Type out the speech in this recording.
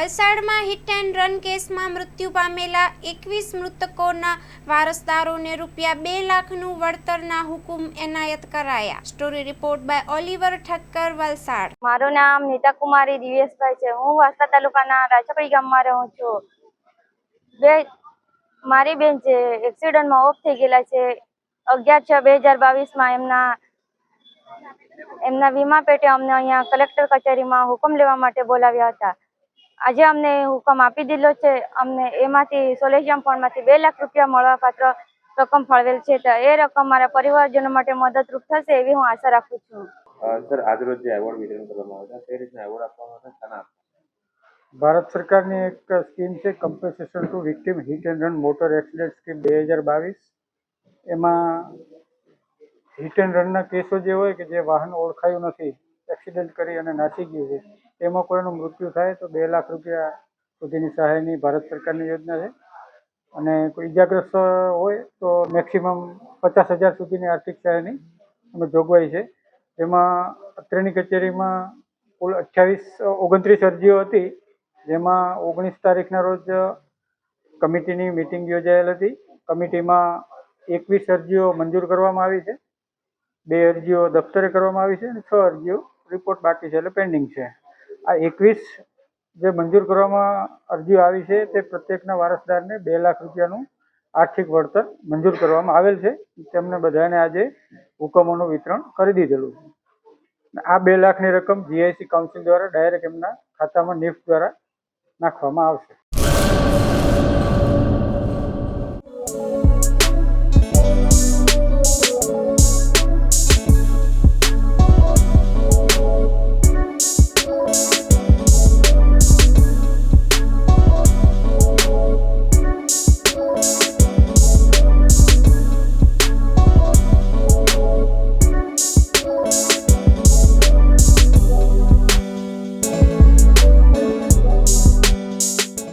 વલસાડમાં hit and run કેસમાં મૃત્યુ પામેલા 21 મૃતકોના વારસદારોને રૂપિયા 2 લાખનું વળતરના હુકમ એનાયત કરાયા। Story report by Oliver Thakkar, Valsad. મારું નામ નીતા કુમારી દિવ્યેશભાઈ છે। હું વાસદા તાલુકાના રાજાપડી ગામમાં રહું છું। મારી બેન છે એક્સિડન્ટમાં ઓફ થઈ ગયેલા છે। 11/6/2022 એમના વીમા પેટે અમને અહીંયા કલેક્ટર કચેરીમાં હુકમ લેવા માટે બોલાવ્યા હતા। આજે અમને હુકમ આપી દીધો છે। અમને એમાંથી સોલ્યુશન ફંડમાંથી 2 લાખ રૂપિયા મળવાપાત્ર રકમ ફાળવેલ છે, તો એ રકમ મારા પરિવારજનો માટે મદદરૂપ થશે એવી હું આશા રાખું છું। સર, આજ રોજ જે એવોર્ડ વિતરણ કરવામાં આવ્યા તે રીતના એવોર્ડ આપવામાં આવ્યા શાના? ભારત સરકારની એક સ્કીમ છે compensation to victim hit and run motor accident scheme 2022। એમાં હિટ એન્ડ રનના કેસો જે હોય કે જે વાહન ઓળખાયું નથી, એક્સિડન્ટ કરી અને નાસી ગયું છે, તેમાં કોઈનું મૃત્યુ થાય તો 2 લાખ રૂપિયા સુધીની સહાયની ભારત સરકારની યોજના છે। અને કોઈ ઇજાગ્રસ્ત હોય તો મેક્સિમમ 50,000 સુધીની આર્થિક સહાયની અમે જોગવાઈ છે। જેમાં અત્રેની કચેરીમાં કુલ 29 અરજીઓ હતી, જેમાં 19 તારીખના રોજ કમિટીની મિટિંગ યોજાયેલ હતી। કમિટીમાં 21 અરજીઓ મંજૂર કરવામાં આવી છે, 2 અરજીઓ દફતરે કરવામાં આવી છે અને 6 અરજીઓ રિપોર્ટ બાકી છે, એટલે પેન્ડિંગ છે। આ 21 જે મંજૂર કરવામાં અરજીઓ આવી છે તે પ્રત્યેકના વારસદારને 2 લાખ રૂપિયાનું આર્થિક વળતર મંજૂર કરવામાં આવેલ છે। તેમને બધાને આજે હુકમોનું વિતરણ કરી દીધેલું છે। આ 2 લાખની રકમ GIC કાઉન્સિલ દ્વારા ડાયરેક્ટ એમના ખાતામાં નિફ્ટ દ્વારા નાખવામાં આવશે।